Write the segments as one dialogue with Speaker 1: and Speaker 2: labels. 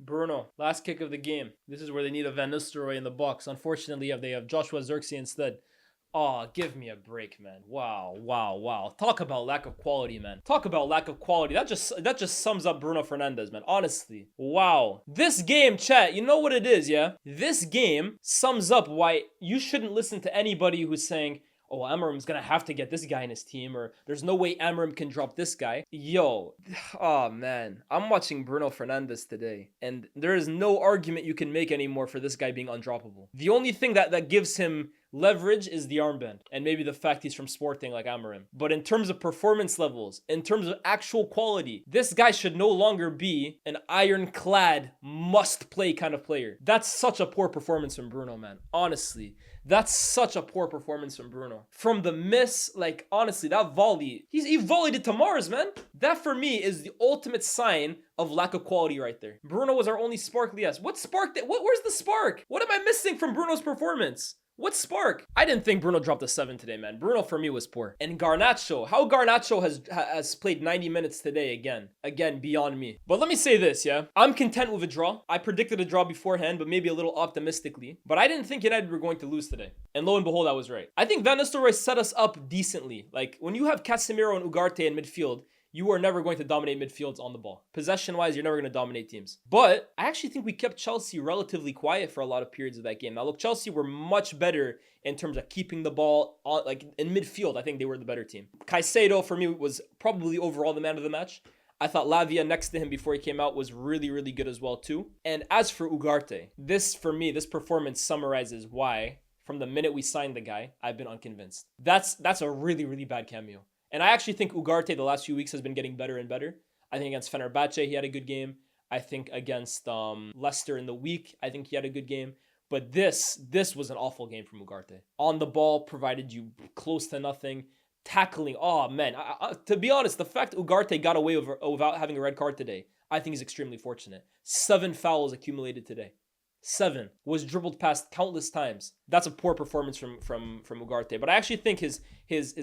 Speaker 1: Bruno, last kick of the game. This is where they need a Van Nistelrooy in the box. Unfortunately, they have Joshua Zirkzee instead. Oh, give me a break, man. Wow. Talk about lack of quality, man. Talk about lack of quality. That just sums up Bruno Fernandes, man. Honestly. Wow. This game, chat, you know what it is, yeah? This game sums up why you shouldn't listen to anybody who's saying, oh, Amorim's gonna have to get this guy in his team, or there's no way Amorim can drop this guy. Yo, oh man, I'm watching Bruno Fernandes today, and there is no argument you can make anymore for this guy being undroppable. The only thing that gives him leverage is the armband, and maybe the fact he's from Sporting like Amorim. But in terms of performance levels, in terms of actual quality, this guy should no longer be an ironclad, must-play kind of player. That's such a poor performance from Bruno, man. Honestly. That's such a poor performance from Bruno. From the miss, like, honestly, that volley, he volleyed it to Mars, man. That, for me, is the ultimate sign of lack of quality right there. Bruno was our only sparkly ass. What sparked it? Where's the spark? What am I missing from Bruno's performance? What spark? I didn't think Bruno dropped a 7 today, man. Bruno, for me, was poor. And Garnacho, how Garnacho has played 90 minutes today again, beyond me. But let me say this, yeah? I'm content with a draw. I predicted a draw beforehand, but maybe a little optimistically. But I didn't think United were going to lose today. And lo and behold, I was right. I think Van Nistelrooy set us up decently. Like, when you have Casemiro and Ugarte in midfield, you are never going to dominate midfields on the ball. Possession-wise, you're never going to dominate teams. But I actually think we kept Chelsea relatively quiet for a lot of periods of that game. Now, look, Chelsea were much better in terms of keeping the ball on, like in midfield. I think they were the better team. Caicedo, for me, was probably overall the man of the match. I thought Lavia next to him before he came out was really, really good as well, too. And as for Ugarte, this performance summarizes why, from the minute we signed the guy, I've been unconvinced. That's a really, really bad cameo. And I actually think Ugarte the last few weeks has been getting better and better. I think against Fenerbahce, he had a good game. I think against Leicester in the week, I think he had a good game. But this was an awful game from Ugarte. On the ball, provided you close to nothing. Tackling, oh man. To be honest, the fact Ugarte got away without having a red card today, I think is extremely fortunate. 7 fouls accumulated today. 7 was dribbled past countless times. That's a poor performance from Ugarte. But I actually think his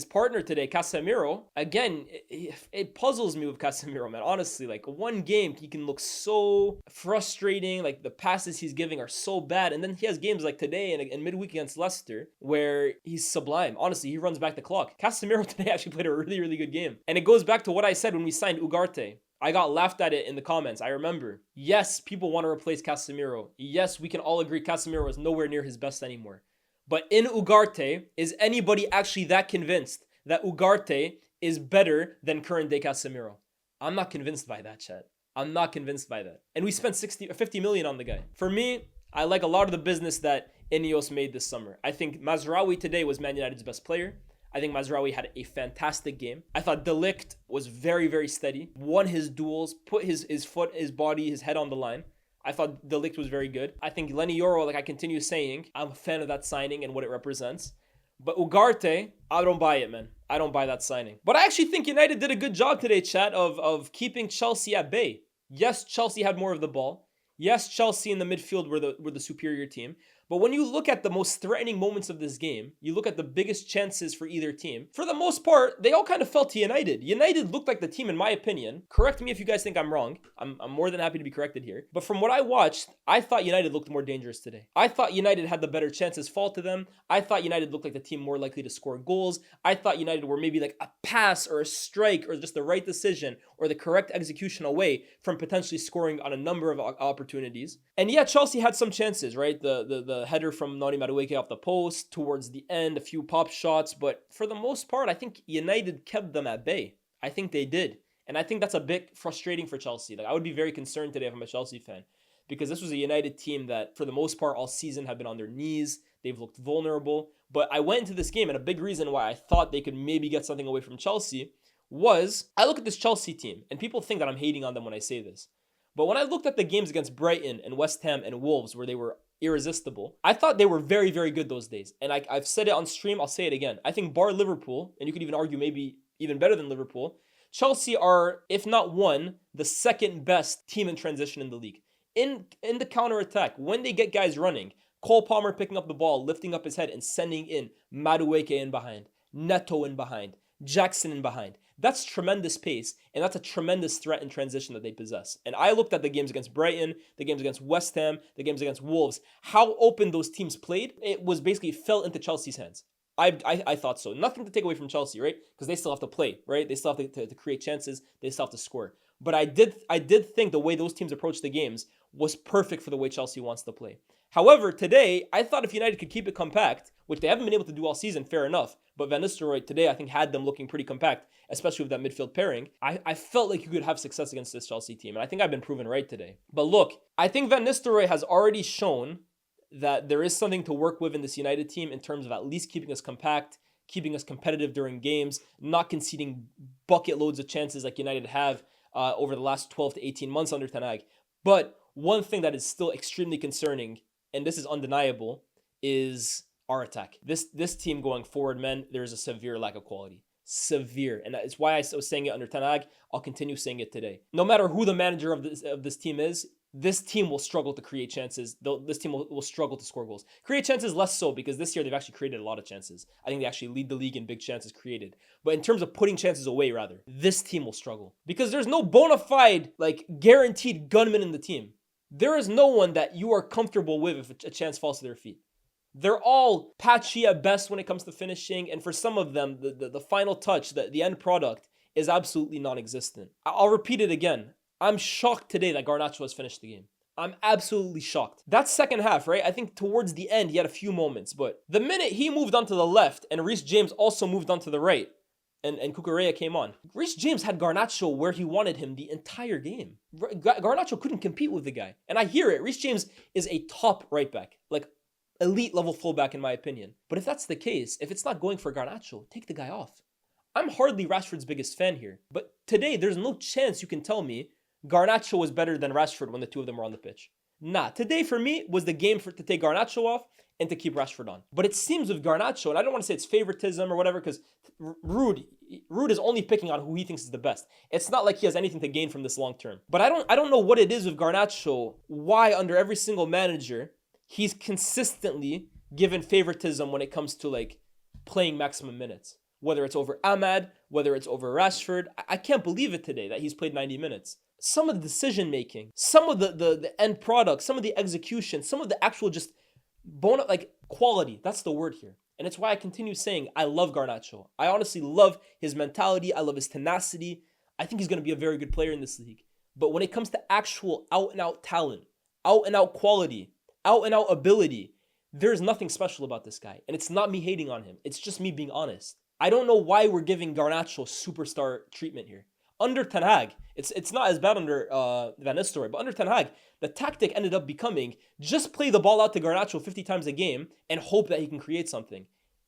Speaker 1: partner today, Casemiro, again, it puzzles me with Casemiro, man. Honestly, like one game, he can look so frustrating. Like the passes he's giving are so bad. And then he has games like today and midweek against Leicester where he's sublime. Honestly, he runs back the clock. Casemiro today actually played a really, really good game. And it goes back to what I said when we signed Ugarte. I got laughed at it in the comments. I remember. Yes, people want to replace Casemiro. Yes, we can all agree Casemiro is nowhere near his best anymore. But in Ugarte, is anybody actually that convinced that Ugarte is better than current day Casemiro? I'm not convinced by that, chat. I'm not convinced by that. And we spent 50 million on the guy. For me, I like a lot of the business that Ineos made this summer. I think Mazraoui today was Man United's best player. I think Mazraoui had a fantastic game. I thought De Ligt was very, very steady. Won his duels, put his foot, his body, his head on the line. I thought De Ligt was very good. I think Lenny Yoro, like I continue saying, I'm a fan of that signing and what it represents. But Ugarte, I don't buy it, man. I don't buy that signing. But I actually think United did a good job today, chat, of keeping Chelsea at bay. Yes, Chelsea had more of the ball. Yes, Chelsea in the midfield were the superior team. But when you look at the most threatening moments of this game, you look at the biggest chances for either team, for the most part, they all kind of fell to United. United looked like the team, in my opinion. Correct me if you guys think I'm wrong. I'm more than happy to be corrected here. But from what I watched, I thought United looked more dangerous today. I thought United had the better chances fall to them. I thought United looked like the team more likely to score goals. I thought United were maybe like a pass or a strike or just the right decision or the correct execution away from potentially scoring on a number of opportunities. And yeah, Chelsea had some chances, right? The header from Noni Madueke off the post towards the end, a few pop shots. But for the most part, I think United kept them at bay. I think they did. And I think that's a bit frustrating for Chelsea. Like I would be very concerned today if I'm a Chelsea fan, because this was a United team that for the most part all season have been on their knees. They've looked vulnerable. But I went into this game, and a big reason why I thought they could maybe get something away from Chelsea was I look at this Chelsea team, and people think that I'm hating on them when I say this. But when I looked at the games against Brighton and West Ham and Wolves where they were irresistible, I thought they were very, very good those days. And I've said it on stream, I'll say it again. I think bar Liverpool, and you could even argue maybe even better than Liverpool, Chelsea are, if not one, the second best team in transition in the league. In the counter-attack, when they get guys running, Cole Palmer picking up the ball, lifting up his head and sending in Madueke in behind, Neto in behind, Jackson in behind. That's tremendous pace, and that's a tremendous threat in transition that they possess. And I looked at the games against Brighton, the games against West Ham, the games against Wolves, how open those teams played. It was basically fell into Chelsea's hands. I thought so. Nothing to take away from Chelsea, right? Because they still have to play, right? They still have to create chances. They still have to score. But I did think the way those teams approach the games was perfect for the way Chelsea wants to play. However, today, I thought if United could keep it compact, which they haven't been able to do all season, fair enough, but Van Nistelrooy today, I think, had them looking pretty compact, especially with that midfield pairing. I felt like you could have success against this Chelsea team, and I think I've been proven right today. But look, I think Van Nistelrooy has already shown that there is something to work with in this United team in terms of at least keeping us compact, keeping us competitive during games, not conceding bucket loads of chances like United have over the last 12 to 18 months under Ten Hag. But one thing that is still extremely concerning, and this is undeniable, is our attack. This team going forward, man, there's a severe lack of quality. Severe. And that's why I was saying it under Ten Hag. I'll continue saying it today. No matter who the manager of this team is, this team will struggle to create chances. This team will struggle to score goals. Create chances less so, because this year they've actually created a lot of chances. I think they actually lead the league in big chances created. But in terms of putting chances away, rather, this team will struggle. Because there's no bona fide, guaranteed gunman in the team. There is no one that you are comfortable with if a chance falls to their feet. They're all patchy at best when it comes to finishing, and for some of them, the final touch, the end product, is absolutely non-existent. I'll repeat it again. I'm shocked today that Garnacho has finished the game. I'm absolutely shocked. That second half, right? I think towards the end, he had a few moments, but the minute he moved onto the left and Reece James also moved onto the right, and Cucurella came on, Reece James had Garnacho where he wanted him the entire game. Garnacho couldn't compete with the guy. And I hear it. Reece James is a top right back, elite level fullback in my opinion. But if that's the case, if it's not going for Garnacho, take the guy off. I'm hardly Rashford's biggest fan here, but today there's no chance you can tell me Garnacho was better than Rashford when the two of them were on the pitch. Nah, today for me was the game to take Garnacho off and to keep Rashford on. But it seems with Garnacho, and I don't want to say it's favoritism or whatever, because Ruud is only picking on who he thinks is the best. It's not like he has anything to gain from this long term. But I don't know what it is with Garnacho, why under every single manager he's consistently given favoritism when it comes to playing maximum minutes. Whether it's over Ahmad, whether it's over Rashford, I can't believe it today that he's played 90 minutes. Some of the decision making, some of the end product, some of the execution, some of the actual just quality. That's the word here. And it's why I continue saying I love Garnacho. I honestly love his mentality. I love his tenacity. I think he's going to be a very good player in this league. But when it comes to actual out-and-out talent, out-and-out quality, out-and-out ability, there's nothing special about this guy. And it's not me hating on him. It's just me being honest. I don't know why we're giving Garnacho superstar treatment here. Under Ten Hag, it's not as bad under Van Nistelrooy, but under Ten Hag, the tactic ended up becoming just play the ball out to Garnacho 50 times a game and hope that he can create something.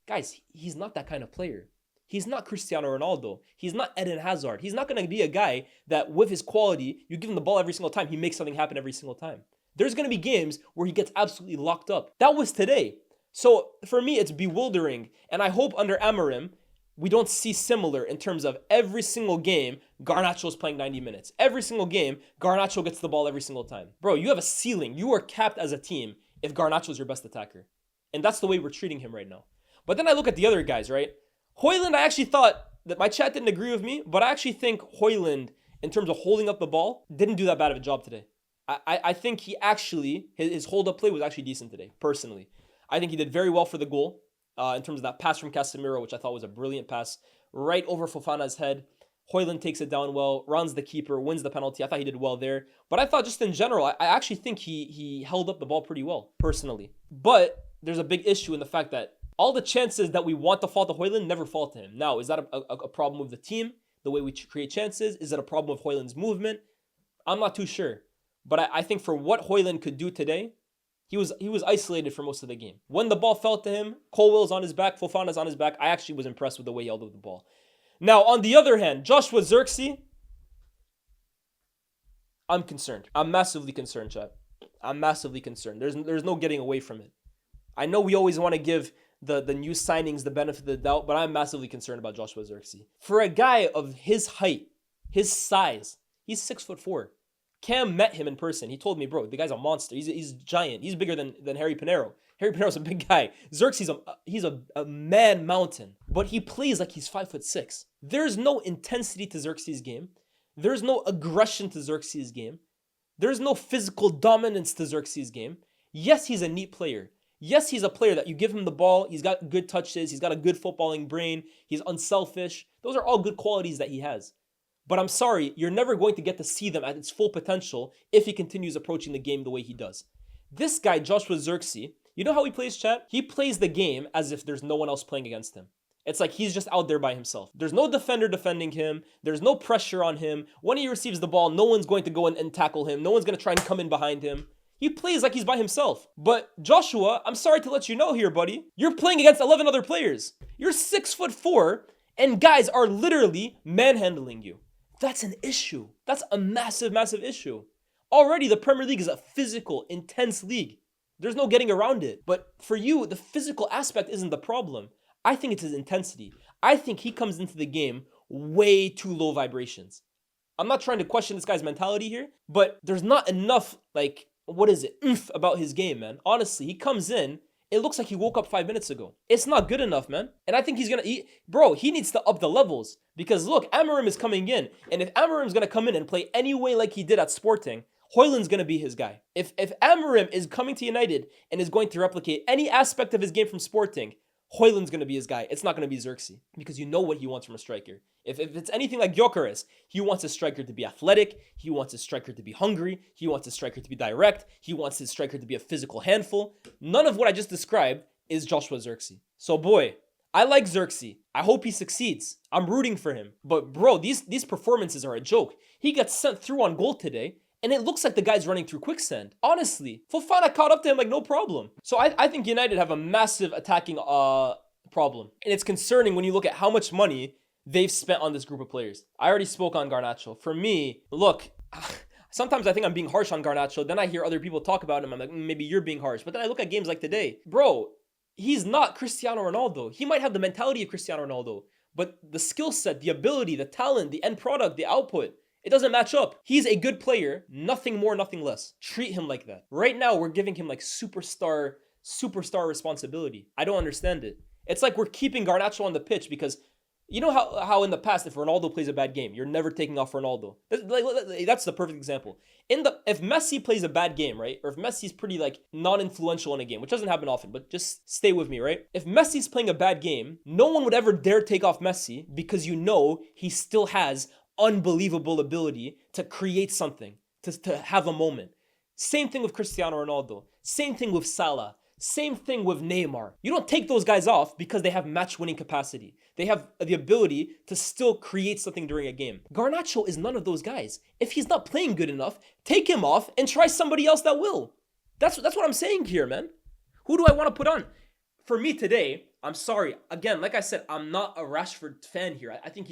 Speaker 1: Guys, he's not that kind of player. He's not Cristiano Ronaldo. He's not Eden Hazard. He's not going to be a guy that with his quality, you give him the ball every single time, he makes something happen every single time. There's going to be games where he gets absolutely locked up. That was today. So for me, it's bewildering. And I hope under Amorim, we don't see similar in terms of every single game, Garnacho's playing 90 minutes. Every single game, Garnacho gets the ball every single time. Bro, you have a ceiling. You are capped as a team if Garnacho's your best attacker. And that's the way we're treating him right now. But then I look at the other guys, right? Hojlund, I actually thought that my chat didn't agree with me, but I actually think Hojlund, in terms of holding up the ball, didn't do that bad of a job today. I think he actually, his hold-up play was actually decent today, personally. I think he did very well for the goal. In terms of that pass from Casemiro, which I thought was a brilliant pass, right over Fofana's head. Hojlund takes it down well, runs the keeper, wins the penalty. I thought he did well there. But I thought just in general, I actually think he held up the ball pretty well, personally. But there's a big issue in the fact that all the chances that we want to fall to Hojlund never fall to him. Now, is that a problem with the team, the way we create chances? Is it a problem with Hojlund's movement? I'm not too sure. But I think for what Hojlund could do today, he was isolated for most of the game. When the ball fell to him, Colwell's on his back, Fofana's on his back. I actually was impressed with the way he held up the ball. Now, on the other hand, Joshua Zirkzee, I'm concerned. I'm massively concerned, chat. I'm massively concerned. There's no getting away from it. I know we always want to give the new signings the benefit of the doubt, but I'm massively concerned about Joshua Zirkzee. For a guy of his height, his size, he's 6'4". Cam met him in person. He told me, bro, the guy's a monster. He's giant. He's bigger than Harry Pinero. Harry Pinero's a big guy. Zirkzee's he's a man mountain. But he plays like he's 5'6". There's no intensity to Zirkzee's game. There's no aggression to Zirkzee's game. There's no physical dominance to Zirkzee's game. Yes, he's a neat player. Yes, he's a player that you give him the ball, he's got good touches, he's got a good footballing brain, he's unselfish. Those are all good qualities that he has. But I'm sorry, you're never going to get to see them at its full potential if he continues approaching the game the way he does. This guy, Joshua Zirkzee, you know how he plays, chat? He plays the game as if there's no one else playing against him. It's like he's just out there by himself. There's no defender defending him. There's no pressure on him. When he receives the ball, no one's going to go in and tackle him. No one's going to try and come in behind him. He plays like he's by himself. But Joshua, I'm sorry to let you know here, buddy. You're playing against 11 other players. You're 6'4", and guys are literally manhandling you. That's an issue. That's a massive, massive issue. Already, the Premier League is a physical, intense league. There's no getting around it. But for you, the physical aspect isn't the problem. I think it's his intensity. I think he comes into the game way too low vibrations. I'm not trying to question this guy's mentality here, but there's not enough, oomph about his game, man. Honestly, he comes in, it looks like he woke up 5 minutes ago. It's not good enough, man. And I think he needs to up the levels. Because look, Amorim is coming in, and if Amorim's going to come in and play any way like he did at Sporting, Hojlund's going to be his guy. If Amorim is coming to United and is going to replicate any aspect of his game from Sporting, Hojlund's going to be his guy. It's not going to be Zirkzee because you know what he wants from a striker. If it's anything like Gyökeres, he wants his striker to be athletic. He wants his striker to be hungry. He wants his striker to be direct. He wants his striker to be a physical handful. None of what I just described is Joshua Zirkzee. So boy, I like Zirkzee. I hope he succeeds. I'm rooting for him. But bro, these performances are a joke. He got sent through on goal today, and it looks like the guy's running through quicksand. Honestly, Fofana caught up to him like no problem. So I think United have a massive attacking problem. And it's concerning when you look at how much money they've spent on this group of players. I already spoke on Garnacho. For me, look, sometimes I think I'm being harsh on Garnacho. Then I hear other people talk about him. I'm like, maybe you're being harsh. But then I look at games like today. Bro, he's not Cristiano Ronaldo. He might have the mentality of Cristiano Ronaldo. But the skill set, the ability, the talent, the end product, the output, it doesn't match up. He's a good player, nothing more, nothing less. Treat him like that. Right now, we're giving him like superstar responsibility. I don't understand it. It's like we're keeping Garnacho on the pitch because you know how in the past, if Ronaldo plays a bad game, you're never taking off Ronaldo. That's the perfect example. If Messi plays a bad game, right? Or if Messi's pretty non-influential in a game, which doesn't happen often, but just stay with me, right? If Messi's playing a bad game, no one would ever dare take off Messi because you know he still has unbelievable ability to create something, to have a moment. Same thing with Cristiano Ronaldo. Same thing with Salah. Same thing with Neymar. You don't take those guys off because they have match-winning capacity. They have the ability to still create something during a game. Garnacho is none of those guys. If he's not playing good enough, take him off and try somebody else that will. That's what I'm saying here, man. Who do I want to put on? For me today, I'm sorry. Again, like I said, I'm not a Rashford fan here. I think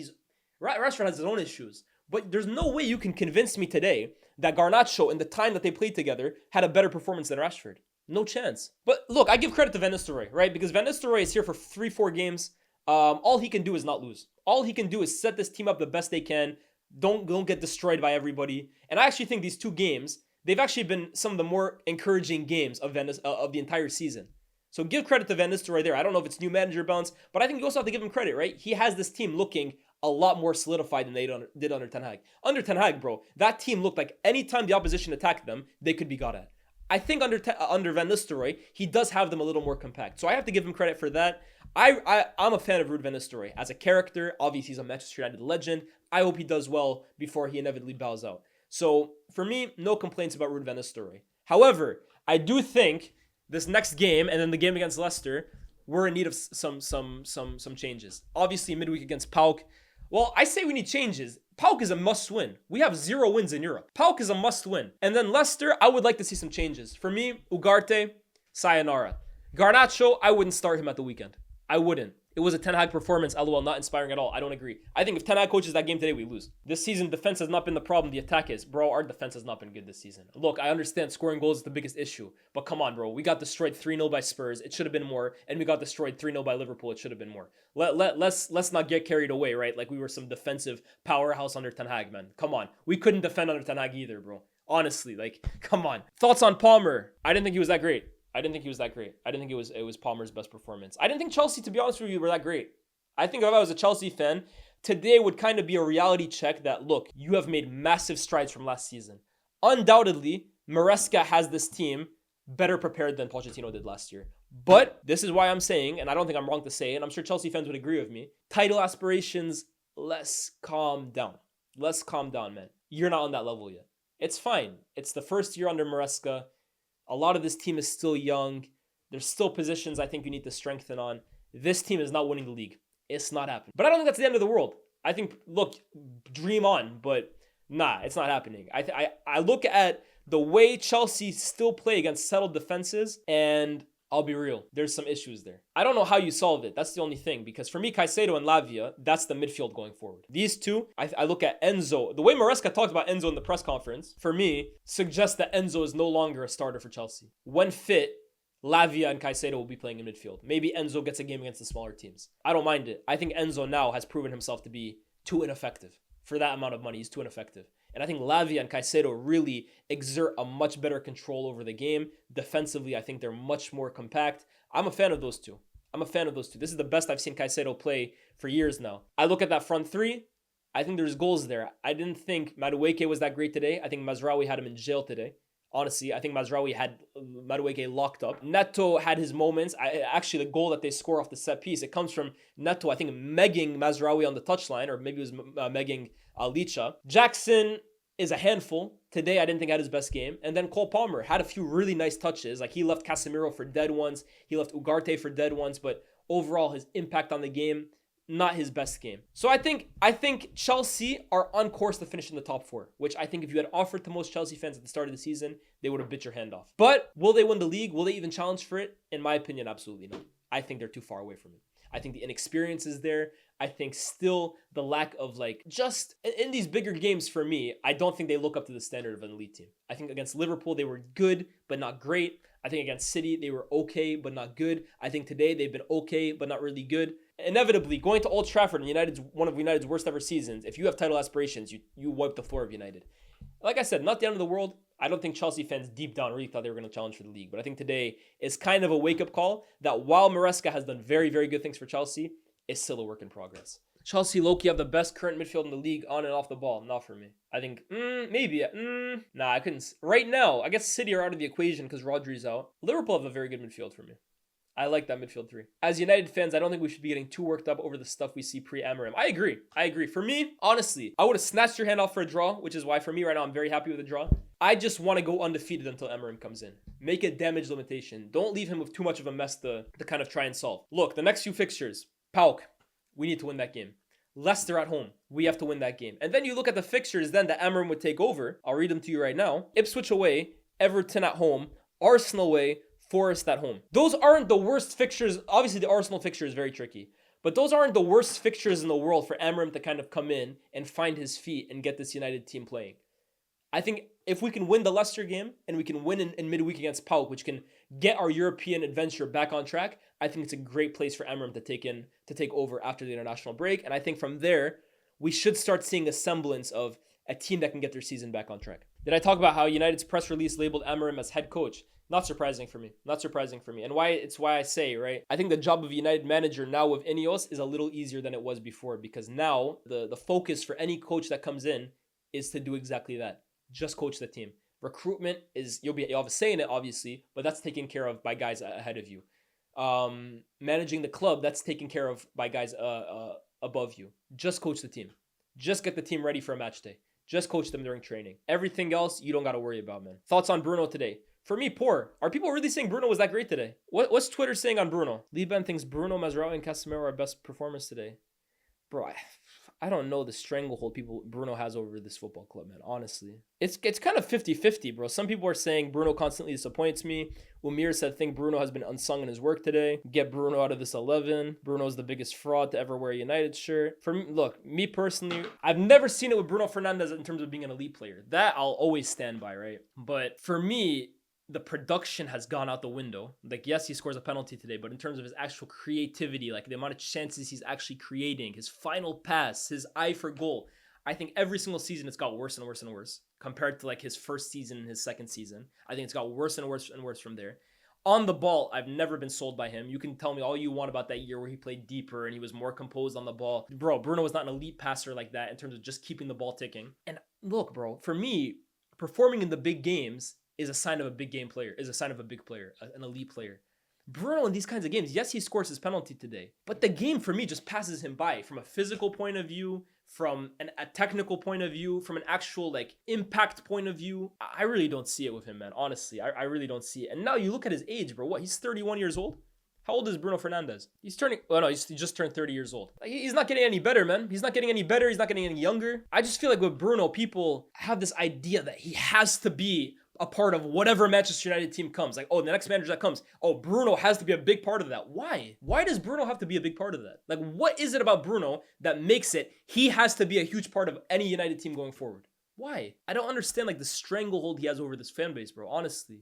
Speaker 1: Rashford has his own issues. But there's no way you can convince me today that Garnacho, in the time that they played together, had a better performance than Rashford. No chance. But look, I give credit to Van Nistelrooy, right? Because Van Nistelrooy is here for 3-4 games. All he can do is not lose. All he can do is set this team up the best they can. Don't get destroyed by everybody. And I actually think these 2 games, they've actually been some of the more encouraging games of the entire season. So give credit to Van Nistelrooy there. I don't know if it's new manager bounce, but I think you also have to give him credit, right? He has this team looking a lot more solidified than they did under Ten Hag. Under Ten Hag, bro, that team looked like anytime the opposition attacked them, they could be got at. I think under Van Nistelrooy, he does have them a little more compact. So I have to give him credit for that. I'm a fan of Ruud van Nistelrooy. As a character, obviously he's a Manchester United legend. I hope he does well before he inevitably bows out. So for me, no complaints about Ruud van Nistelrooy. However, I do think this next game and then the game against Leicester, we're in need of some changes. Obviously, midweek against PAOK. Well, I say we need changes. PAOK is a must-win. We have 0 wins in Europe. PAOK is a must-win. And then Leicester, I would like to see some changes. For me, Ugarte, sayonara. Garnacho, I wouldn't start him at the weekend. I wouldn't. It was a Ten Hag performance, LOL, not inspiring at all. I don't agree. I think if Ten Hag coaches that game today, we lose. This season, defense has not been the problem. The attack is. Bro, our defense has not been good this season. Look, I understand scoring goals is the biggest issue. But come on, bro. We got destroyed 3-0 by Spurs. It should have been more. And we got destroyed 3-0 by Liverpool. It should have been more. Let's not get carried away, right? Like we were some defensive powerhouse under Ten Hag, man. Come on. We couldn't defend under Ten Hag either, bro. Honestly, like, come on. Thoughts on Palmer? I didn't think he was that great. I didn't think it was Palmer's best performance. I didn't think Chelsea, to be honest with you, were that great. I think if I was a Chelsea fan, today would kind of be a reality check that, look, you have made massive strides from last season. Undoubtedly, Maresca has this team better prepared than Pochettino did last year. But this is why I'm saying, and I don't think I'm wrong to say, and I'm sure Chelsea fans would agree with me, title aspirations, let's calm down. Let's calm down, man. You're not on that level yet. It's fine. It's the first year under Maresca. A lot of this team is still young. There's still positions I think you need to strengthen on. This team is not winning the league. It's not happening. But I don't think that's the end of the world. I think, look, dream on, but nah, it's not happening. I look at the way Chelsea still play against settled defenses, and I'll be real, there's some issues there. I don't know how you solve it. That's the only thing. Because for me, Caicedo and Lavia, that's the midfield going forward. These two, I look at Enzo. The way Maresca talked about Enzo in the press conference, for me, suggests that Enzo is no longer a starter for Chelsea. When fit, Lavia and Caicedo will be playing in midfield. Maybe Enzo gets a game against the smaller teams. I don't mind it. I think Enzo now has proven himself to be too ineffective. For that amount of money, he's too ineffective. And I think Lavia and Caicedo really exert a much better control over the game. Defensively, I think they're much more compact. I'm a fan of those two. This is the best I've seen Caicedo play for years now. I look at that front three. I think there's goals there. I didn't think Madueke was that great today. I think Mazraoui had him in jail today. Honestly, I think Mazraoui had Madueke locked up. Neto had his moments. Actually, the goal that they score off the set piece, it comes from Neto, I think, megging Mazraoui on the touchline, or maybe it was megging Licha. Jackson is a handful. Today, I didn't think had his best game. And then Cole Palmer had a few really nice touches. Like, he left Casemiro for dead ones. He left Ugarte for dead ones. But overall, his impact on the game, not his best game. So I think Chelsea are on course to finish in the top four, which I think if you had offered to most Chelsea fans at the start of the season, they would have bit your hand off. But will they win the league? Will they even challenge for it? In my opinion, absolutely not. I think they're too far away from it. I think the inexperience is there. I think still the lack of, like, just in these bigger games for me, I don't think they look up to the standard of an elite team. I think against Liverpool, they were good, but not great. I think against City, they were okay, but not good. I think today they've been okay, but not really good. Inevitably, going to Old Trafford in one of United's worst ever seasons, if you have title aspirations, you wipe the floor of United. Like I said, not the end of the world. I don't think Chelsea fans deep down really thought they were going to challenge for the league. But I think today is kind of a wake-up call that while Maresca has done very, very good things for Chelsea, it's still a work in progress. Chelsea low-key have the best current midfield in the league on and off the ball. Not for me. I think, maybe. Nah, I couldn't. Right now, I guess City are out of the equation because Rodri's out. Liverpool have a very good midfield for me. I like that midfield three. As United fans, I don't think we should be getting too worked up over the stuff we see pre-Amorim. I agree. For me, honestly, I would have snatched your hand off for a draw, which is why for me right now, I'm very happy with the draw. I just want to go undefeated until Amorim comes in. Make a damage limitation. Don't leave him with too much of a mess to kind of try and solve. Look, the next few fixtures. PAOK, we need to win that game. Leicester at home, we have to win that game. And then you look at the fixtures then that Amorim would take over. I'll read them to you right now. Ipswich away, Everton at home, Arsenal away, Forest at home. Those aren't the worst fixtures. Obviously, the Arsenal fixture is very tricky. But those aren't the worst fixtures in the world for Amorim to kind of come in and find his feet and get this United team playing. I think if we can win the Leicester game and we can win in midweek against PAOK, which can get our European adventure back on track, I think it's a great place for Amorim to take over after the international break. And I think from there, we should start seeing a semblance of a team that can get their season back on track. Did I talk about how United's press release labeled Amorim as head coach? Not surprising for me. And why I say, right? I think the job of United manager now with Ineos is a little easier than it was before, because now the focus for any coach that comes in is to do exactly that. Just coach the team. Recruitment is, you'll have a say in it, obviously, but that's taken care of by guys ahead of you. Managing the club, that's taken care of by guys above you. Just coach the team. Just get the team ready for a match day. Just coach them during training. Everything else, you don't got to worry about, man. Thoughts on Bruno today? For me, poor. Are people really saying Bruno was that great today? What's Twitter saying on Bruno? Liban thinks Bruno, Mazraoui, and Casemiro are best performers today. Bro, I don't know the stranglehold Bruno has over this football club, man, honestly. It's kind of 50-50, bro. Some people are saying Bruno constantly disappoints me. Umir said, think Bruno has been unsung in his work today. Get Bruno out of this 11. Bruno's the biggest fraud to ever wear a United shirt. For me, look, me personally, I've never seen it with Bruno Fernandes in terms of being an elite player. That I'll always stand by, right? But for me, the production has gone out the window. Like, yes, he scores a penalty today, but in terms of his actual creativity, like the amount of chances he's actually creating, his final pass, his eye for goal, I think every single season it's got worse and worse and worse compared to like his first season and his second season. I think it's got worse and worse and worse from there. On the ball, I've never been sold by him. You can tell me all you want about that year where he played deeper and he was more composed on the ball. Bro, Bruno was not an elite passer like that in terms of just keeping the ball ticking. And look, bro, for me, performing in the big games is a sign of a big game player, is a sign of a big player, an elite player. Bruno in these kinds of games, yes, he scores his penalty today, but the game for me just passes him by from a physical point of view, from a technical point of view, from an actual like impact point of view. I really don't see it with him, man. Honestly, I really don't see it. And now you look at his age, bro. What? He's 31 years old? How old is Bruno Fernandes? He's turning, well, no, he just turned 30 years old. Like, he's not getting any better, man. He's not getting any better. He's not getting any younger. I just feel like with Bruno, people have this idea that he has to be a part of whatever Manchester United team comes. Like, oh, the next manager that comes, oh, Bruno has to be a big part of that. Why? Why does Bruno have to be a big part of that? Like, what is it about Bruno that makes it he has to be a huge part of any United team going forward? Why? I don't understand, like, the stranglehold he has over this fan base, bro, honestly.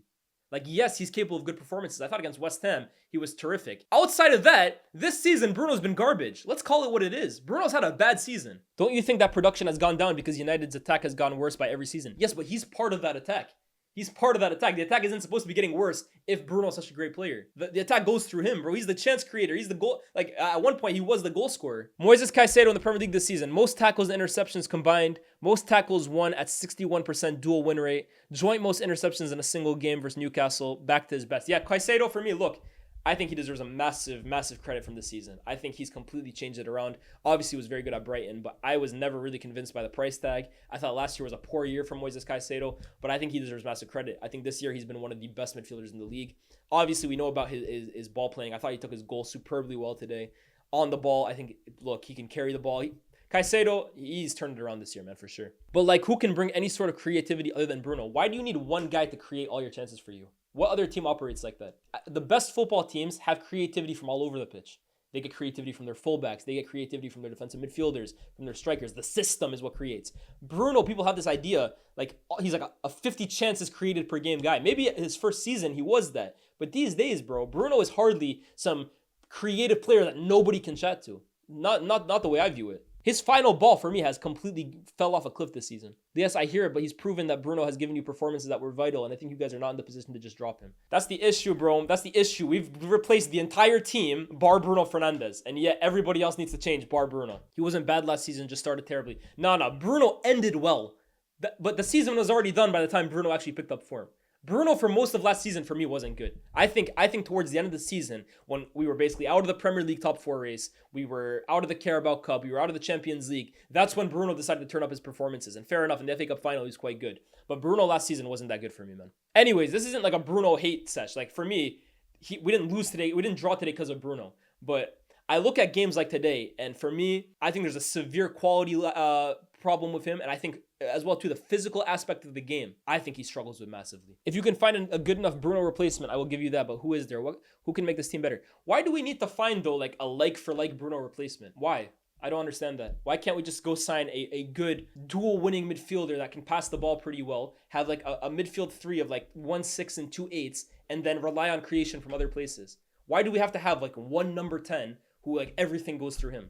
Speaker 1: Like, yes, he's capable of good performances. I thought against West Ham, he was terrific. Outside of that, this season, Bruno's been garbage. Let's call it what it is. Bruno's had a bad season. Don't you think that production has gone down because United's attack has gotten worse by every season? Yes, but he's part of that attack. He's part of that attack. The attack isn't supposed to be getting worse if Bruno's such a great player. The attack goes through him, bro. He's the chance creator. He's the goal. Like, at one point, he was the goal scorer. Moises Caicedo in the Premier League this season. Most tackles and interceptions combined. Most tackles won at 61% dual win rate. Joint most interceptions in a single game versus Newcastle. Back to his best. Yeah, Caicedo, for me, look, I think he deserves a massive, massive credit from this season. I think he's completely changed it around. Obviously, he was very good at Brighton, but I was never really convinced by the price tag. I thought last year was a poor year for Moises Caicedo, but I think he deserves massive credit. I think this year he's been one of the best midfielders in the league. Obviously, we know about his ball playing. I thought he took his goal superbly well today. On the ball, I think, look, he can carry the ball. Caicedo, he's turned it around this year, man, for sure. But, like, who can bring any sort of creativity other than Bruno? Why do you need one guy to create all your chances for you? What other team operates like that? The best football teams have creativity from all over the pitch. They get creativity from their fullbacks. They get creativity from their defensive midfielders, from their strikers. The system is what creates. Bruno, people have this idea, like, he's like a 50 chances created per game guy. Maybe his first season, he was that. But these days, bro, Bruno is hardly some creative player that nobody can chat to. Not the way I view it. His final ball, for me, has completely fell off a cliff this season. Yes, I hear it, but he's proven that Bruno has given you performances that were vital, and I think you guys are not in the position to just drop him. That's the issue, bro. That's the issue. We've replaced the entire team, bar Bruno Fernandes, and yet everybody else needs to change, bar Bruno. He wasn't bad last season, just started terribly. No, Bruno ended well. But the season was already done by the time Bruno actually picked up form. Bruno, for most of last season, for me, wasn't good. I think towards the end of the season, when we were basically out of the Premier League top 4 race, we were out of the Carabao Cup, we were out of the Champions League, that's when Bruno decided to turn up his performances. And fair enough, in the FA Cup final, he was quite good. But Bruno last season wasn't that good for me, man. Anyways, this isn't like a Bruno hate sesh. Like, for me, we didn't lose today. We didn't draw today because of Bruno. But I look at games like today, and for me, I think there's a severe quality problem with him, and I think as well too the physical aspect of the game I think he struggles with massively. If you can find a good enough Bruno replacement, I will give you that, but who is there? Who can make this team better? Why do we need to find, though, like a like for like Bruno replacement? Why? I don't understand that. Why can't we just go sign a good dual winning midfielder that can pass the ball pretty well, have like a midfield three of like 1-6 and 2-8s, and then rely on creation from other places? Why do we have to have like one number 10 who like everything goes through him?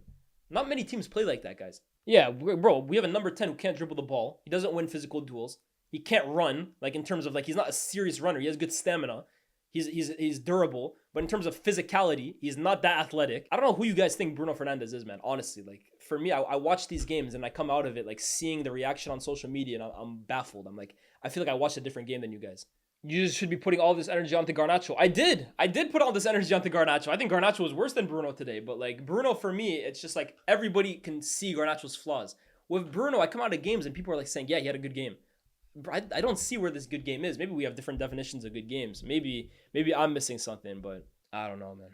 Speaker 1: Not many teams play like that, guys. Yeah, bro, we have a number 10 who can't dribble the ball. He doesn't win physical duels. He can't run, like in terms of like, he's not a serious runner. He has good stamina. He's durable, but in terms of physicality, he's not that athletic. I don't know who you guys think Bruno Fernandes is, man. Honestly, like for me, I watch these games and I come out of it like seeing the reaction on social media and I'm baffled. I'm like, I feel like I watched a different game than you guys. You just should be putting all this energy onto Garnacho. I did put all this energy onto Garnacho. I think Garnacho was worse than Bruno today, but like Bruno, for me, it's just like everybody can see Garnacho's flaws. With Bruno, I come out of games and people are like saying, yeah, he had a good game. I don't see where this good game is. Maybe we have different definitions of good games. Maybe I'm missing something, but I don't know, man.